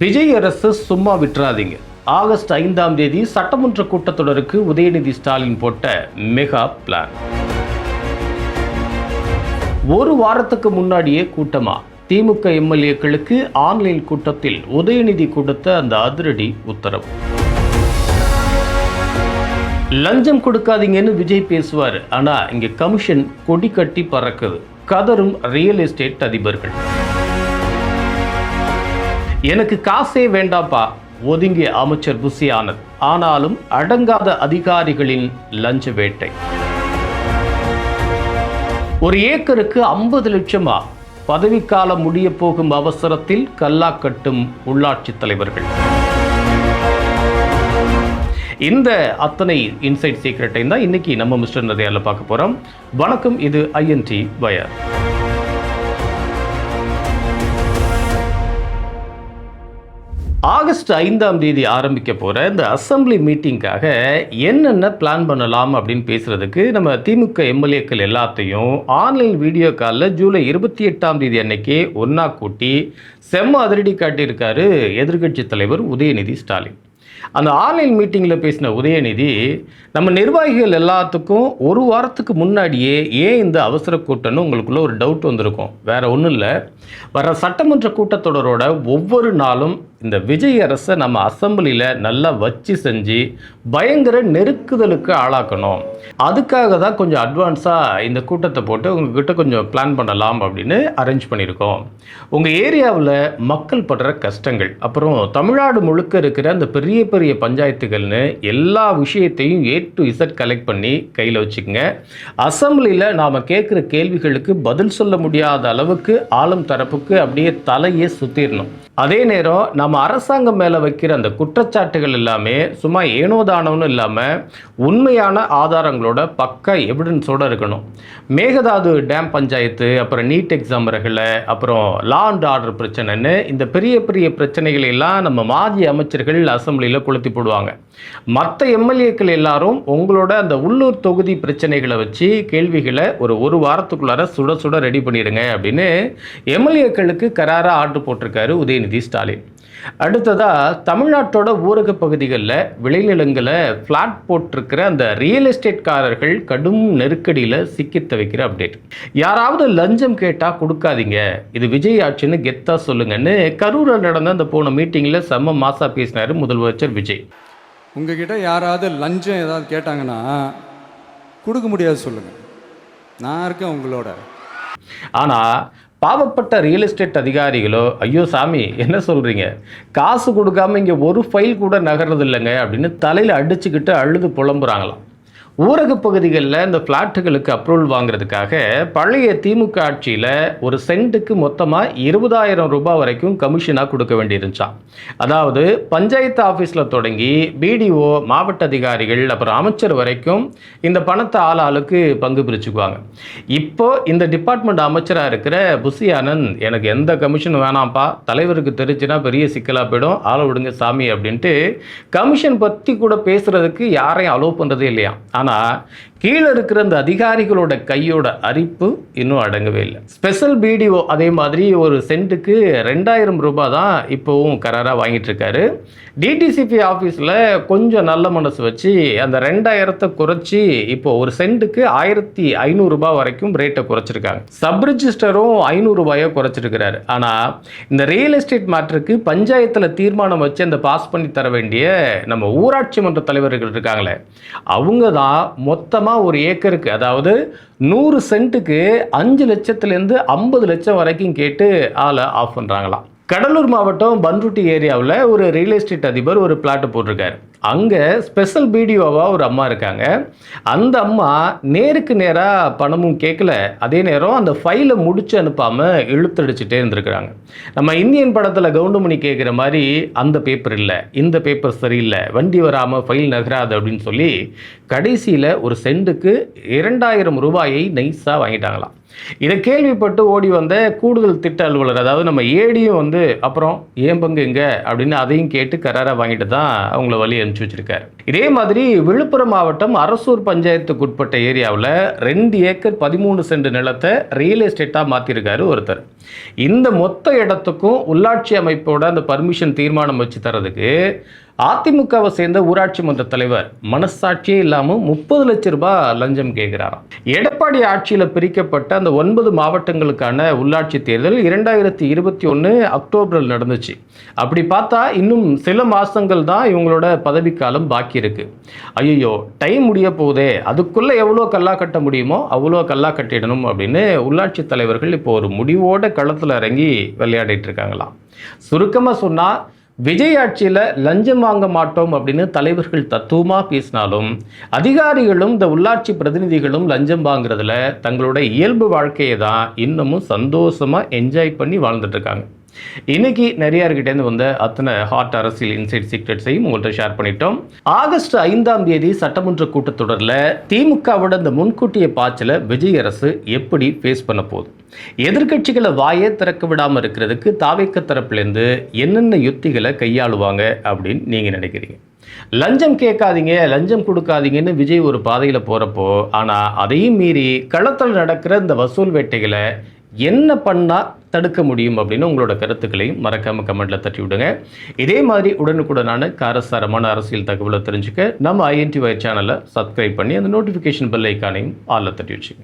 விஜய் அரசு சும்மா விட்டுறாதீங்க. ஆகஸ்ட் 5ஆம் தேதி சட்டமன்ற கூட்டத்தொடருக்கு உதயநிதி ஸ்டாலின் போட்ட மெகா பிளான். ஒரு வாரத்துக்கு முன்னாடியே கூட்டமா திமுக எம்எல்ஏக்களுக்கு ஆன்லைன் கூட்டத்தில் உதயநிதி கொடுத்த அந்த அதிரடி உத்தரவு. லஞ்சம் கொடுக்காதீங்கன்னு விஜய் பேசுவார், ஆனா இங்க கமிஷன் கொடி கட்டி பறக்குது. கதரும் ரியல் எஸ்டேட் அதிபர்கள். எனக்கு காசே வேண்டாப்பா ஒதுங்கிய அமைச்சர் புசி ஆனந்த். ஆனாலும் அடங்காத அதிகாரிகளின் லஞ்ச வேட்டை. ஒரு ஏக்கருக்கு 50 லட்சமா? பதவிக்காலம் முடிய போகும் அவசரத்தில் கல்லா கட்டும் உள்ளாட்சி தலைவர்கள். இந்த அத்தனை இன்சைட் சீக்ரெட்டை தான் இன்னைக்கு நம்ம மிஸ்டர் நதியால பார்க்க போறோம். வணக்கம், இது INT வயர். ஆகஸ்ட் 5ஆம் தேதி ஆரம்பிக்க போகிற இந்த அசம்பிளி மீட்டிங்காக என்னென்ன பிளான் பண்ணலாம் அப்படின்னு பேசுகிறதுக்கு நம்ம திமுக எம்எல்ஏக்கள் எல்லாத்தையும் ஆன்லைன் வீடியோ காலில் ஜூலை 28ஆம் தேதி அன்னைக்கே ஒன்றா கூட்டி செம்ம அதிரடி காட்டியிருக்காரு எதிர்க்கட்சி தலைவர் உதயநிதி ஸ்டாலின். அந்த ஆன்லைன் மீட்டிங்கில் பேசின உதயநிதி, நம்ம நிர்வாகிகள் எல்லாத்துக்கும் ஒரு வாரத்துக்கு முன்னாடியே ஏன் இந்த அவசர கூட்டம்னு உங்களுக்குள்ள ஒரு டவுட் வந்திருக்கும். வேற ஒன்றும் இல்லை, வர சட்டமன்ற கூட்டத்தொடரோட ஒவ்வொரு நாளும் இந்த விஜய் அரசை நம்ம அசம்பிளியில் நல்லா வச்சு செஞ்சு பயங்கர நெருக்குதலுக்கு ஆளாக்கணும். அதுக்காக தான் கொஞ்சம் அட்வான்ஸாக இந்த கூட்டத்தை போட்டு உங்ககிட்ட கொஞ்சம் பிளான் பண்ணலாம் அப்படின்னு அரேஞ்ச் பண்ணியிருக்கோம். உங்கள் ஏரியாவில் மக்கள் படுற கஷ்டங்கள், அப்புறம் தமிழ்நாடு முழுக்க இருக்கிற அந்த பெரிய பெரிய பஞ்சாயத்துகள்னு எல்லா விஷயத்தையும் A to Z கலெக்ட் பண்ணி கையில் வச்சுக்கோங்க. அசம்பிளியில் நாம் கேட்குற கேள்விகளுக்கு பதில் சொல்ல முடியாத அளவுக்கு ஆளும் தரப்புக்கு அப்படியே தலையே சுற்றிடணும். அதே நேரம் நம்ம அரசாங்கம் மேலே வைக்கிற அந்த குற்றச்சாட்டுகள் எல்லாமே சும்மா ஏனோதானோன்னு இல்லாமல் உண்மையான ஆதாரங்களோட பக்கா எவிடன்ஸோடு இருக்கணும். மேகதாது டேம் பஞ்சாயத்து, அப்புறம் நீட் எக்ஸாம் ரகலை, அப்புறம் லா அண்ட் ஆர்டர் பிரச்சனைன்னு இந்த பெரிய பெரிய பிரச்சனைகளை எல்லாம் நம்ம மாஜி அமைச்சர்கள் அசம்பிளியில் கொளுத்தி போடுவாங்க. மற்ற எம்எல்ஏக்கள் எல்லாரும் உங்களோட அந்த உள்ளூர் தொகுதி பிரச்சனைகளை வச்சு கேள்விகளை ஒரு வாரத்துக்குள்ளார சுட சுட ரெடி பண்ணிடுங்க அப்படின்னு எம்எல்ஏக்களுக்கு கராராக ஆர்டர் போட்டிருக்காரு உதயநிதி ஸ்டாலின். அடுத்ததாக தமிழ்நாட்டோட ஊரக பகுதிகளில் விளைநிலங்களை ஃப்ளாட் போட்டிருக்கிற அந்த ரியல் எஸ்டேட்காரர்கள் கடும் நெருக்கடியில் சிக்கி தவிக்கிற அப்டேட். யாராவது லஞ்சம் கேட்டால் கொடுக்காதீங்க, இது விஜய் ஆட்சின்னு கெத்தா சொல்லுங்கன்னு கரூரில் நடந்த அந்த போன மீட்டிங்கில் செம்ம மாசா பேசினார் முதலமைச்சர் விஜய். உங்ககிட்ட யாராவது லஞ்சம் ஏதாவது கேட்டாங்கன்னா கொடுக்க முடியாது சொல்லுங்கள், நான் இருக்கேன் உங்களோட. ஆனால் பாவப்பட்ட ரியல் எஸ்டேட் அதிகாரிகளோ, ஐயோ சாமி என்ன சொல்கிறீங்க, காசு கொடுக்காம இங்கே ஒரு ஃபைல் கூட நகர்றது இல்லைங்க அப்படின்னு தலையில் அடிச்சுக்கிட்டு அழுது புலம்புறாங்களாம். ஊரக பகுதிகளில் இந்த ஃப்ளாட்டுகளுக்கு அப்ரூவல் வாங்குறதுக்காக பழைய திமுக ஆட்சியில் ஒரு சென்ட்டுக்கு மொத்தமாக 20,000 ரூபாய் வரைக்கும் கமிஷனாக கொடுக்க வேண்டியிருந்துச்சான். அதாவது பஞ்சாயத்து ஆஃபீஸில் தொடங்கி BDO, மாவட்ட அதிகாரிகள், அப்புறம் அமைச்சர் வரைக்கும் இந்த பணத்தை ஆளுக்கு பங்கு பிரிச்சுக்குவாங்க. இப்போ இந்த டிபார்ட்மெண்ட் அமைச்சராக இருக்கிற புசி ஆனந்த், எனக்கு எந்த கமிஷன் வேணாம்ப்பா, தலைவருக்கு தெரிஞ்சுன்னா பெரிய சிக்கலாக போயிடும், ஆளை விடுங்க சாமி அப்படின்ட்டு கமிஷன் பற்றி கூட பேசுகிறதுக்கு யாரையும் அலோவ் பண்ணுறதே இல்லையா. ஆனால் கீழே இருக்கிற அந்த அதிகாரிகளோட கையோட அரிப்பு இன்னும் அடங்கவே இல்லை. ஸ்பெஷல் BDO அதே மாதிரி ஒரு சென்ட்டுக்கு 2,000 ரூபாய் தான் இப்போவும் கராராக வாங்கிட்டு இருக்காரு. DTCP ஆஃபீஸில் கொஞ்சம் நல்ல மனசு வச்சு அந்த 2,000 குறைச்சி இப்போ ஒரு சென்ட்டுக்கு 1,500 ரூபாய் வரைக்கும் ரேட்டை குறைச்சிருக்காங்க. சப் ரிஜிஸ்டரும் 500 ரூபாயை குறைச்சிருக்கிறாரு. ஆனால் இந்த ரியல் எஸ்டேட் மேட்டருக்கு பஞ்சாயத்தில் தீர்மானம் வச்சு அந்த பாஸ் பண்ணி தர வேண்டிய நம்ம ஊராட்சி மன்ற தலைவர்கள் இருக்காங்களே, அவங்க தான் மொத்தமாக ஒரு ஏக்கருக்கு, அதாவது 100 சென்ட்டுக்கு 5 லட்சத்துலேருந்து 50 லட்சம் வரைக்கும் கேட்டு ஆளை ஆஃப் பண்ணுறாங்களாம். கடலூர் மாவட்டம் பன்ருட்டி ஏரியாவில் ஒரு ரியல் எஸ்டேட் அதிபர் ஒரு பிளாட்டு போட்டிருக்காரு. அங்கே ஸ்பெஷல் BDOவாக ஒரு அம்மா இருக்காங்க. அந்த அம்மா நேருக்கு நேராக பணமும் கேட்கல, அதே நேரம் அந்த ஃபைலை முடிச்சு அனுப்பாமல் இழுத்தடிச்சுட்டே இருந்திருக்கிறாங்க. நம்ம இந்தியன் படத்தில் கவுண்டமணி கேட்குற மாதிரி அந்த பேப்பர் இல்லை, இந்த பேப்பர் சரியில்லை, வண்டி வராமல் ஃபைல் நகராது அப்படின்னு சொல்லி கடைசியில் ஒரு சென்ட்டுக்கு 2,000 ரூபாயை நைஸாக வாங்கிட்டாங்களாம். இதை கேள்விப்பட்டு ஓடி வந்த கூடுதல் திட்ட அலுவலர், அதாவது நம்ம ஏடியும் வந்து அப்புறம் ஏன் பங்கு எங்க அப்படின்னு அதையும் கேட்டு கராராக வாங்கிட்டு தான் அவங்கள வழி அனுப்பிச்சு வச்சிருக்காரு. இதே மாதிரி விழுப்புரம் மாவட்டம் அரசூர் பஞ்சாயத்துக்குட்பட்ட ஏரியாவில் 2 ஏக்கர் 13 சென்ட் நிலத்தை ரியல் எஸ்டேட்டாக மாற்றிருக்காரு ஒருத்தர். இந்த மொத்த இடத்துக்கும் உள்ளாட்சி அமைப்போட அந்த பர்மிஷன் தீர்மானம் வச்சு தரதுக்கு அதிமுகவை சேர்ந்த ஊராட்சி மன்ற தலைவர் மனசாட்சியே இல்லாமல் 30 லட்சம் ரூபாய் லஞ்சம் கேட்கிறாராம். எடப்பாடி ஆட்சியில் பிரிக்கப்பட்ட அந்த 9 மாவட்டங்களுக்கான உள்ளாட்சி தேர்தல் 2021 அக்டோபரில் நடந்துச்சு. அப்படி பார்த்தா இன்னும் சில மாதங்கள் தான் இவங்களோட பதவிக்காலம் பாக்கி இருக்கு. ஐயோ, டைம் முடிய போதே, அதுக்குள்ளே எவ்வளோ கல்லா கட்ட முடியுமோ அவ்வளோ கல்லா கட்டிடணும் அப்படின்னு உள்ளாட்சி தலைவர்கள் இப்போ ஒரு முடிவோட களத்தில் இறங்கி விளையாடிட்டு இருக்காங்களாம். சுருக்கமாக சொன்னால், விஜய் ஆட்சியில் லஞ்சம் வாங்க மாட்டோம் அப்படின்னு தலைவர்கள் தத்துவமாக பேசினாலும் அதிகாரிகளும் இந்த உள்ளாட்சி பிரதிநிதிகளும் லஞ்சம் வாங்குறதுல தங்களோட இயல்பு வாழ்க்கையை தான் இன்னமும் சந்தோஷமாக என்ஜாய் பண்ணி வாழ்ந்துட்டு இருக்காங்க. இன்னைக்கு நிறைய இருக்கிட்டேருந்து வந்த அத்தனை ஹாட் அரசியல் இன்சைட் சீக்ரெட்ஸையும் உங்கள்கிட்ட ஷேர் பண்ணிட்டோம். ஆகஸ்ட் 5ஆம் தேதி சட்டமன்ற கூட்டத்தொடரில் திமுகவோட இந்த முன்கூட்டிய பாய்ச்சலை விஜய் அரசு எப்படி ஃபேஸ் பண்ண போகுது, எதிர்கட்சிகளை வாயே திறக்க விடாமல் இருக்கிறதுக்கு தாவேக்க தரப்புலேருந்து என்னென்ன யுத்திகளை கையாளுவாங்க அப்படின்னு நீங்கள் நினைக்கிறீங்க? லஞ்சம் கேட்காதீங்க, லஞ்சம் கொடுக்காதீங்கன்னு விஜய் ஒரு பாதையில் போகிறப்போ, ஆனால் அதையும் மீறி களத்தில் நடக்கிற இந்த வசூல் வேட்டைகளை என்ன பண்ணால் தடுக்க முடியும் அப்படின்னு உங்களோட கருத்துக்களையும் மறக்காமல் கமெண்ட்டில் தட்டி விடுங்க. இதே மாதிரி உடனுக்குடனான காரசாரமான அரசியல் தகவலை தெரிஞ்சுக்க நம்ம INTY சேனலை சப்ஸ்கிரைப் பண்ணி அந்த நோட்டிஃபிகேஷன் பெல் ஐக்கானையும் ஆளில் தட்டி வச்சுங்க.